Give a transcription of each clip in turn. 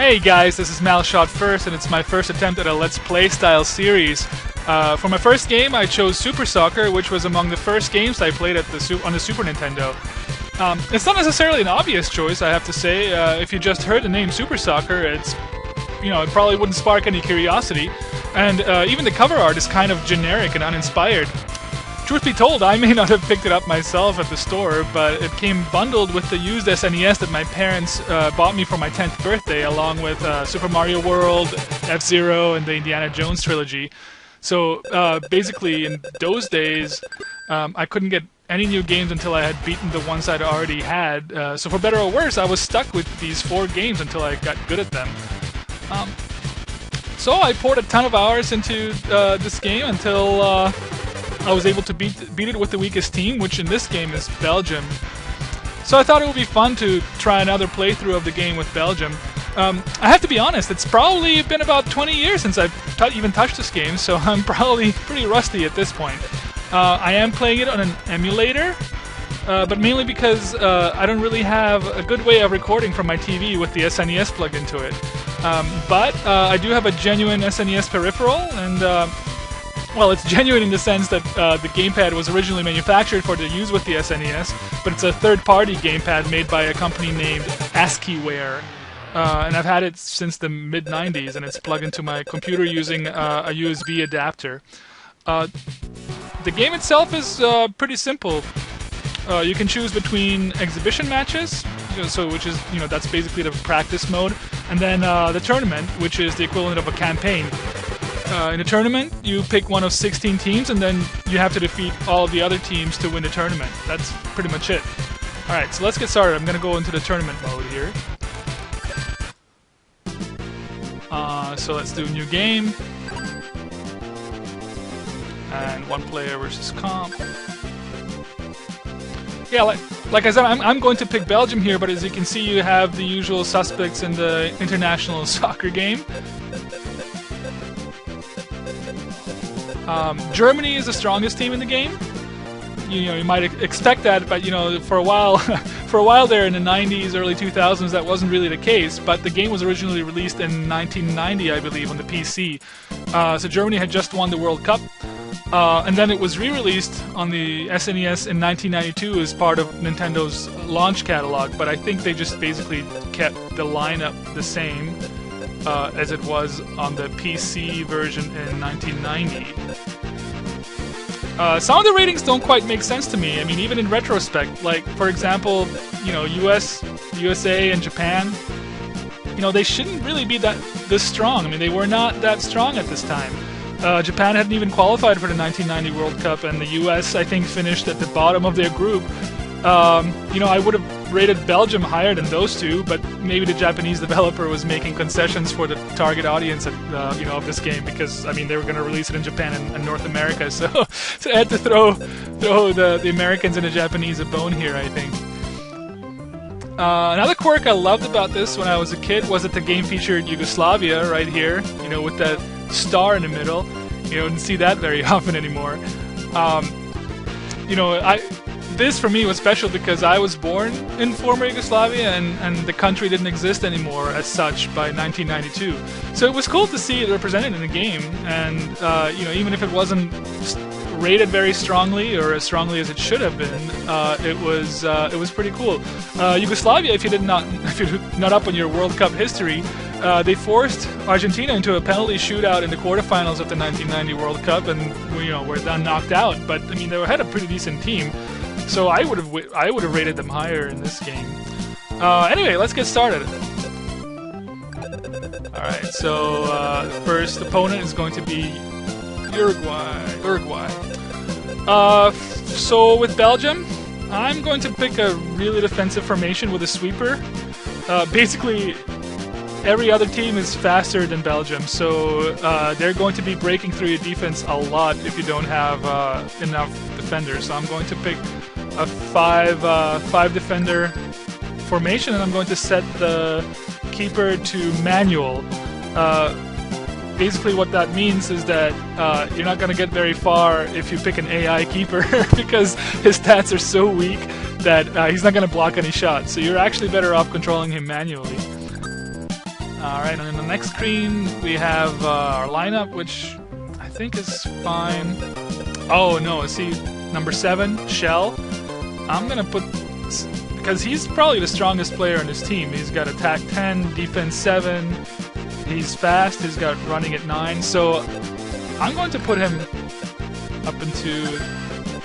Hey guys, this is Malshot First, and it's my first attempt at a Let's Play style series. For my first game, I chose Super Soccer, which was among the first games I played at on the Super Nintendo. It's not necessarily an obvious choice, I have to say. If you just heard the name Super Soccer, it probably wouldn't spark any curiosity. And even the cover art is kind of generic and uninspired. Truth be told, I may not have picked it up myself at the store, but it came bundled with the used SNES that my parents bought me for my 10th birthday, along with Super Mario World, F-Zero, and the Indiana Jones trilogy. So basically, in those days, I couldn't get any new games until I had beaten the ones I'd already had. So for better or worse, I was stuck with these 4 games until I got good at them. So I poured a ton of hours into this game until I was able to beat it with the weakest team, which in this game is Belgium. So I thought it would be fun to try another playthrough of the game with Belgium. I have to be honest, it's probably been about 20 years since I've even touched this game, so I'm probably pretty rusty at this point. I am playing it on an emulator, but mainly because I don't really have a good way of recording from my TV with the SNES plugged into it. But I do have a genuine SNES peripheral, and well, it's genuine in the sense that the gamepad was originally manufactured to use with the SNES, but it's a third-party gamepad made by a company named ASCIIware. And I've had it since the mid-90s, and it's plugged into my computer using a USB adapter. The game itself is pretty simple. You can choose between exhibition matches, which is, that's basically the practice mode, and then the tournament, which is the equivalent of a campaign. In a tournament, you pick one of 16 teams, and then you have to defeat all the other teams to win the tournament. That's pretty much it. Alright, so let's get started. I'm going to go into the tournament mode here. So let's do a new game. And 1 player versus comp. Yeah, like I said, I'm going to pick Belgium here, but as you can see, you have the usual suspects in the international soccer game. Germany is the strongest team in the game. You might expect that, but for a while there in the 90s, early 2000s, that wasn't really the case. But the game was originally released in 1990, I believe, on the PC. So Germany had just won the World Cup, and then it was re-released on the SNES in 1992 as part of Nintendo's launch catalog. But I think they just basically kept the lineup the same as it was on the PC version in 1990. Some of the ratings don't quite make sense to me. I mean, even in retrospect, like, for example, USA and Japan, they shouldn't really be this strong. I mean, they were not that strong at this time. Japan hadn't even qualified for the 1990 World Cup, and the US, I think, finished at the bottom of their group. I would have rated Belgium higher than those two, but maybe the Japanese developer was making concessions for the target audience of this game, because I mean they were going to release it in Japan and North America, so I had to throw the Americans and the Japanese a bone here, I think. Another quirk I loved about this when I was a kid was that the game featured Yugoslavia right here, with that star in the middle. You don't see that very often anymore. This for me was special because I was born in former Yugoslavia, and the country didn't exist anymore as such by 1992. So it was cool to see it represented in the game, and even if it wasn't rated very strongly or as strongly as it should have been, it was pretty cool. Yugoslavia, if you're not up on your World Cup history, they forced Argentina into a penalty shootout in the quarterfinals of the 1990 World Cup, and were then knocked out. But I mean, they had a pretty decent team. So I would have rated them higher in this game. Anyway, let's get started. Alright, so the first opponent is going to be Uruguay. So with Belgium, I'm going to pick a really defensive formation with a sweeper. Basically, every other team is faster than Belgium, so they're going to be breaking through your defense a lot if you don't have enough defenders. So I'm going to pick a five defender formation, and I'm going to set the keeper to manual. Basically what that means is that you're not going to get very far if you pick an AI keeper because his stats are so weak that he's not going to block any shots. So you're actually better off controlling him manually. Alright, and in the next screen we have our lineup, which I think is fine. Oh no, see, number 7, Shell. I'm gonna put, because he's probably the strongest player on his team. He's got attack 10, defense 7, he's fast, he's got running at 9, so I'm going to put him up into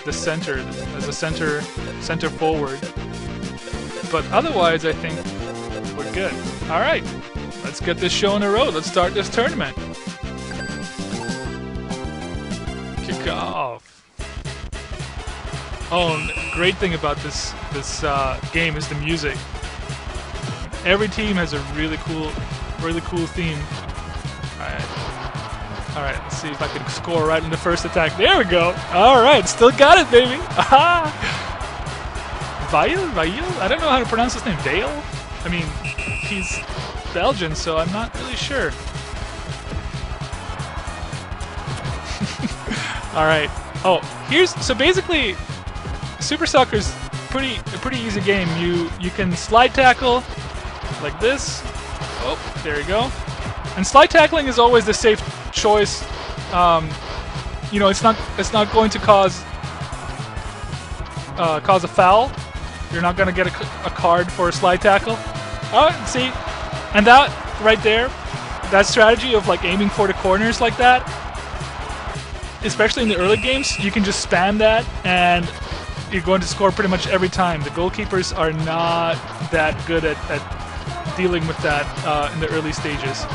the center, as a center forward. But otherwise, I think we're good. Alright, let's get this show on the road. Let's start this tournament. Kick off. Oh, great thing about this game is the music. Every team has a really cool theme. All right. Let's see if I can score right in the first attack. There we go. All right, still got it, baby. Aha! Vail? I don't know how to pronounce his name. Vail? I mean, he's Belgian, so I'm not really sure. All right. Oh, so basically, Super Soccer's a pretty easy game. You can slide tackle like this. Oh, there you go. And slide tackling is always the safe choice. You know, it's not going to cause a foul. You're not going to get a card for a slide tackle. Oh, see, and that right there, that strategy of like aiming for the corners like that, especially in the early games, you can just spam that and you're going to score pretty much every time. The goalkeepers are not that good at dealing with that in the early stages.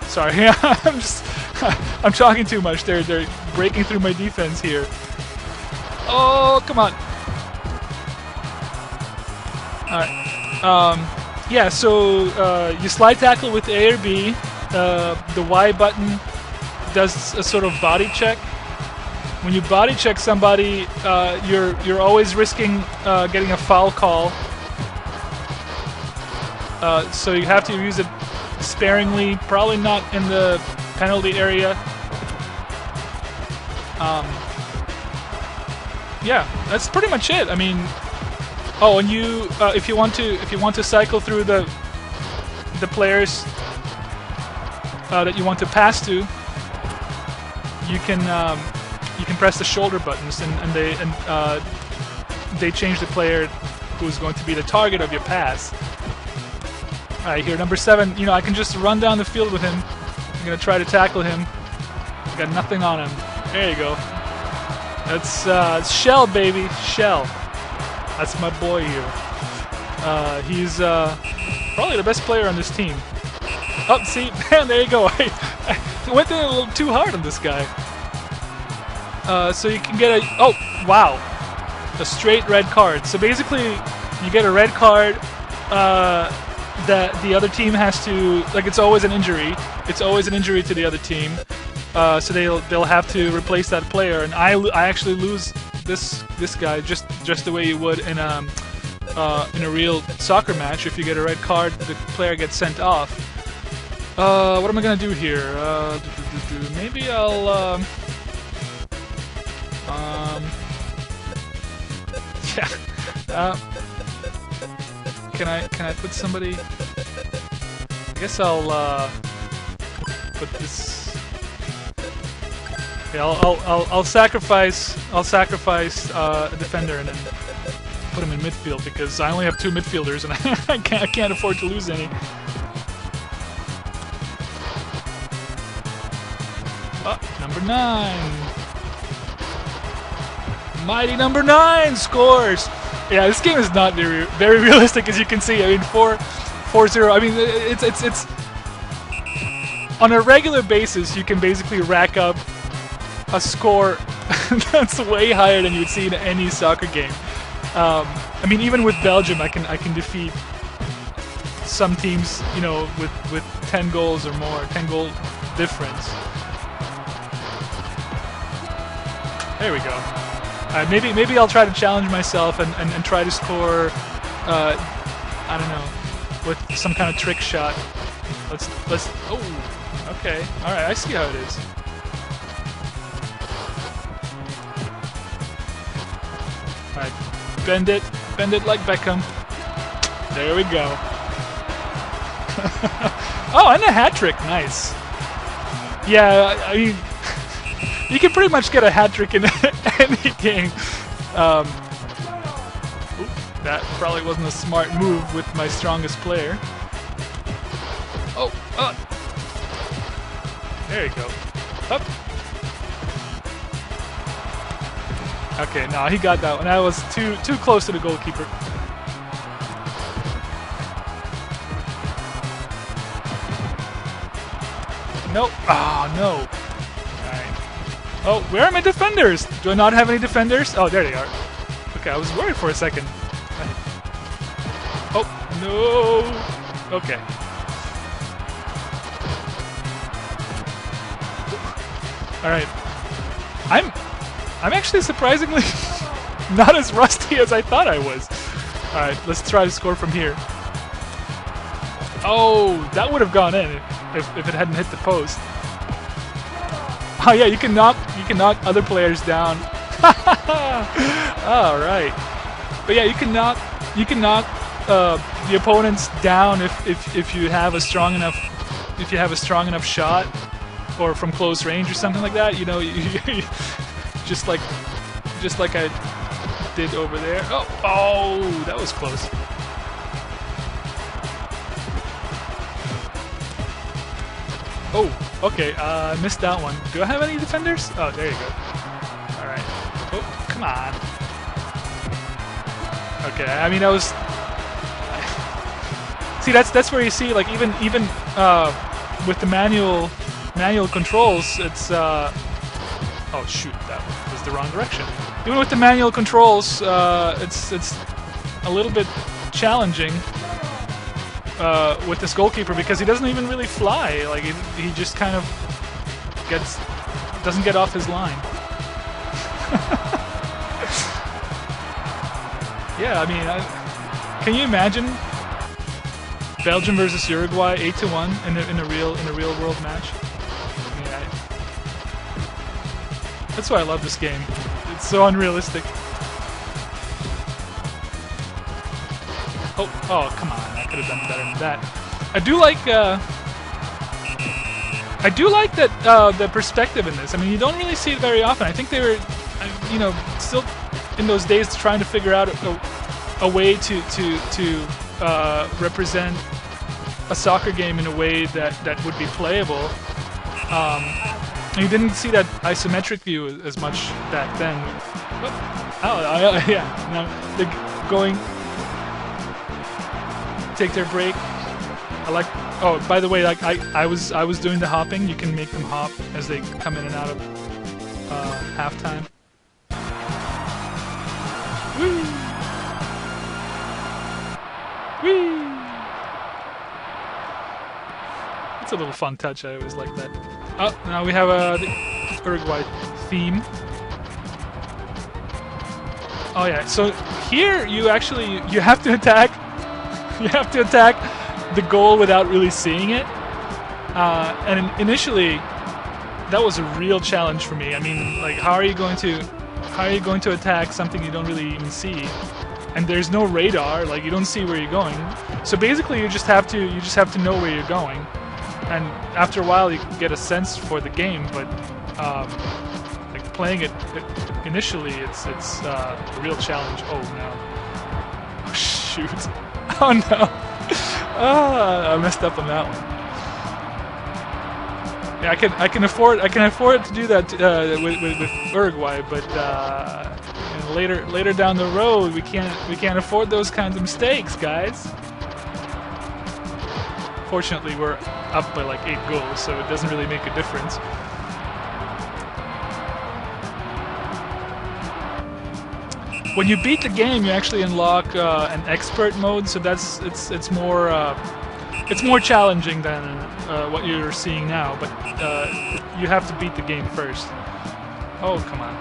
Sorry, I'm talking too much. They're breaking through my defense here. Oh, come on. Alright. Yeah, so you slide tackle with A or B. The Y button does a sort of body check. When you body check somebody, you're always risking getting a foul call. So you have to use it sparingly, probably not in the penalty area. Yeah, that's pretty much it. I mean, oh, and you, if you want to cycle through the players that you want to pass to, you can press the shoulder buttons, and they change the player who's going to be the target of your pass. All right, here, number 7. You know, I can just run down the field with him. I'm gonna try to tackle him. Got nothing on him. There you go. That's Shell, baby. Shell. That's my boy here. He's probably the best player on this team. Oh, see, man, there you go. I went in a little too hard on this guy. So you can get a... Oh, wow. A straight red card. So basically, you get a red card that the other team has to... Like, it's always an injury. It's always an injury to the other team. So they'll have to replace that player, and I actually lose this guy just the way you would in a real soccer match. If you get a red card, the player gets sent off. What am I gonna do here? Maybe I'll yeah. Can I put somebody? I guess I'll put this. Yeah, I'll sacrifice a defender and then put him in midfield because I only have 2 midfielders and I can't afford to lose any. Oh, number 9. Mighty number 9 scores. Yeah, this game is not very realistic, as you can see. I mean, 4-0. I mean, it's on a regular basis. You can basically rack up a score that's way higher than you would see in any soccer game. I mean, even with Belgium, I can defeat some teams, you know, with 10 goals or more, 10 goal difference. There we go. Maybe I'll try to challenge myself and try to score. I don't know, with some kind of trick shot. Let's. Oh, okay. All right, I see how it is. Alright, bend it like Beckham. There we go. Oh, and a hat trick. Nice. Yeah, I mean, you can pretty much get a hat trick in any game. That probably wasn't a smart move with my strongest player. Oh, there you go. Up. Okay, no, he got that one. That was too close to the goalkeeper. Nope. Oh, no. Alright. Oh, where are my defenders? Do I not have any defenders? Oh, there they are. Okay, I was worried for a second. Oh, no. Okay. Alright. I'm actually surprisingly not as rusty as I thought I was. Alright, let's try to score from here. Oh, that would have gone in if it hadn't hit the post. Oh yeah, you can knock other players down. All right. But yeah, you can knock the opponents down if you have a strong enough shot, or from close range or something like that. You know, just like I did over there. Oh, that was close. Oh, okay, I missed that one. Do I have any defenders? Oh, there you go. Alright. Oh, come on. Okay, I mean, I was... See, that's where you see, like, even with the manual controls, it's... Oh, shoot, that was the wrong direction. Even with the manual controls, it's a little bit challenging with this goalkeeper, because he doesn't even really fly. Like, he just kind of doesn't get off his line. Yeah, I mean, can you imagine Belgium versus Uruguay 8-1 in a real world match? I mean, that's why I love this game. It's so unrealistic. Oh, come on! I could have done better than that. I do like that the perspective in this. I mean, you don't really see it very often. I think they were, you know, still in those days trying to figure out a way to represent a soccer game in a way that would be playable. You didn't see that isometric view as much back then. Oh, yeah. Now they're going. Take their break. I like. Oh, by the way, like I was doing the hopping. You can make them hop as they come in and out of halftime. Woo! Woo! It's a little fun touch. I always like that. Oh, now we have the Uruguay theme. Oh yeah. So here you have to attack. You have to attack the goal without really seeing it. And initially, that was a real challenge for me. I mean, like, how are you going to attack something you don't really even see? And there's no radar. Like, you don't see where you're going. So basically, you just have to know where you're going. And after a while, you get a sense for the game. But like playing it initially, it's a real challenge. Oh no! Oh, shoot. Oh no! I messed up on that one. Yeah, I can afford to do that with Uruguay, but you know, later down the road we can't afford those kinds of mistakes, guys. Fortunately, we're up by like 8 goals, so it doesn't really make a difference. When you beat the game, you actually unlock an expert mode, so it's more challenging than what you're seeing now. But you have to beat the game first. Oh, come on!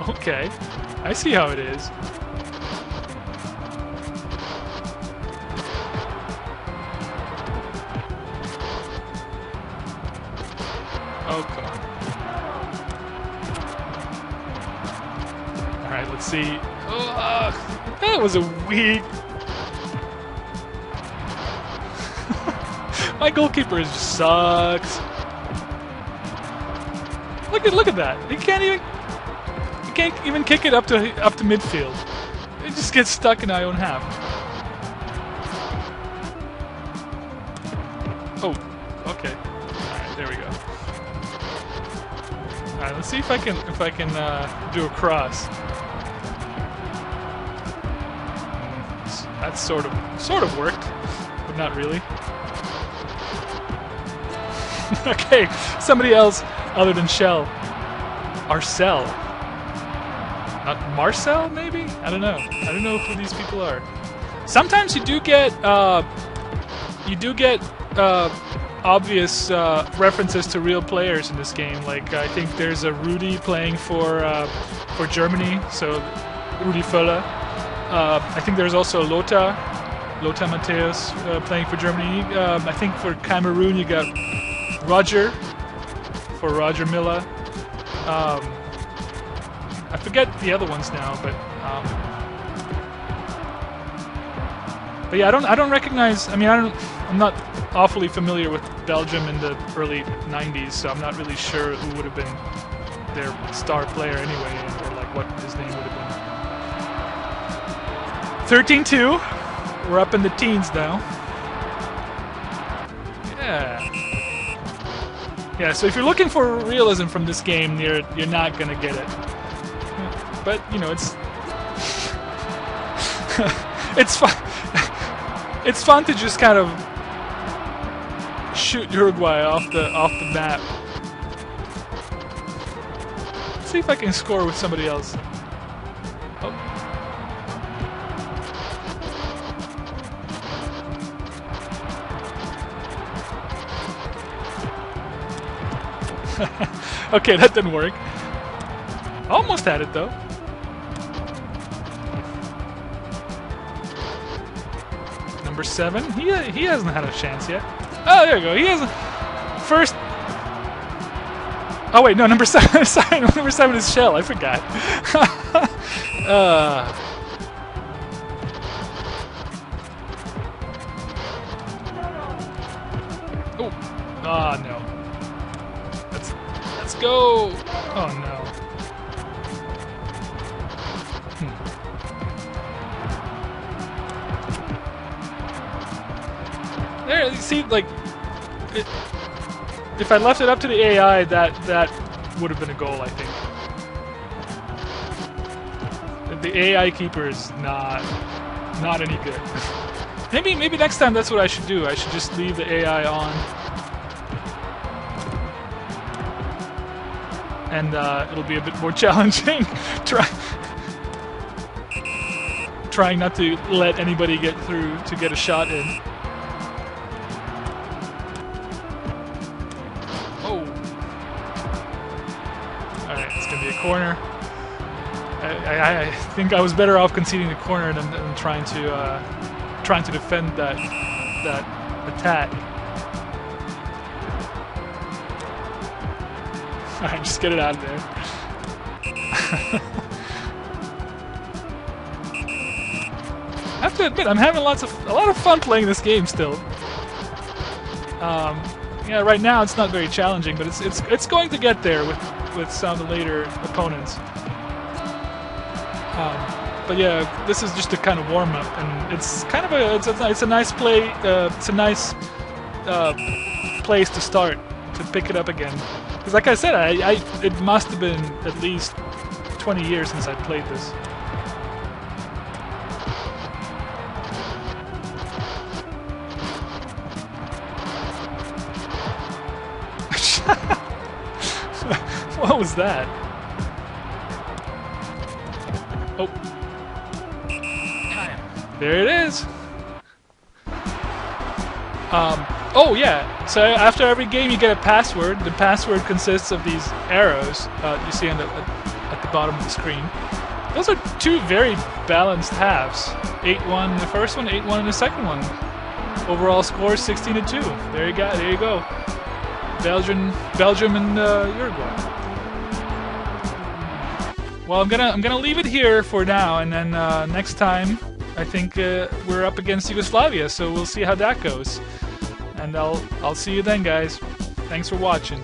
Okay, I see how it is. Oh, come on. Alright, let's see. Oh, that was a weak. My goalkeeper just sucks. Look at that. He can't even kick it up to midfield. It just gets stuck in our own half. Oh, okay. All right, there we go. All right, let's see if I can do a cross. That sort of worked, but not really. Okay, somebody else other than Shell. Arcel. Not Marcel, maybe? I don't know. I don't know who these people are. Sometimes you do get obvious references to real players in this game. Like I think there's a Rudy playing for Germany, so Rudi Völler. I think there's also Lothar Matthäus playing for Germany. I think for Cameroon you got Roger for Roger Milla. I forget the other ones now, but yeah, I don't recognize. I mean, I'm not awfully familiar with Belgium in the early '90s, so I'm not really sure who would have been their star player anyway, or like what his name would have been. 13-2. We're up in the teens now. Yeah. Yeah, so if you're looking for realism from this game, you're not gonna get it. But you know, it's it's fun. It's fun to just kind of shoot Uruguay off the map. Let's see if I can score with somebody else. Oh. Okay, that didn't work. Almost had it though. Number 7, he hasn't had a chance yet. Oh, there you go. He hasn't. First. Oh wait, no, number 7. Sorry, number 7 is Shell. I forgot. Oh, ah, no. Let's go. Oh no. There, you see, like, if I left it up to the AI, that would have been a goal, I think. The AI keeper is not any good. maybe next time that's what I should do. I should just leave the AI on, and it'll be a bit more challenging. Trying not to let anybody get through to get a shot in. Corner. I think I was better off conceding the corner than trying to defend that attack. All right, just get it out of there. I have to admit, I'm having a lot of fun playing this game still. Yeah, right now it's not very challenging, but it's going to get there with some of the later opponents. But yeah, this is just a kind of warm up, and it's kind of it's a nice play. It's a nice place to start to pick it up again. Because like I said, it must have been at least 20 years since I played this. What was that? Oh. There it is. Oh yeah, so after every game you get a password. The password consists of these arrows you see on at the bottom of the screen. Those are two very balanced halves. 8-1 in the first one, 8-1 in the second one. Overall score 16-2. There you go. Belgium and Uruguay. Well, I'm gonna leave it here for now, and then next time I think we're up against Yugoslavia, so we'll see how that goes. And I'll see you then, guys. Thanks for watching.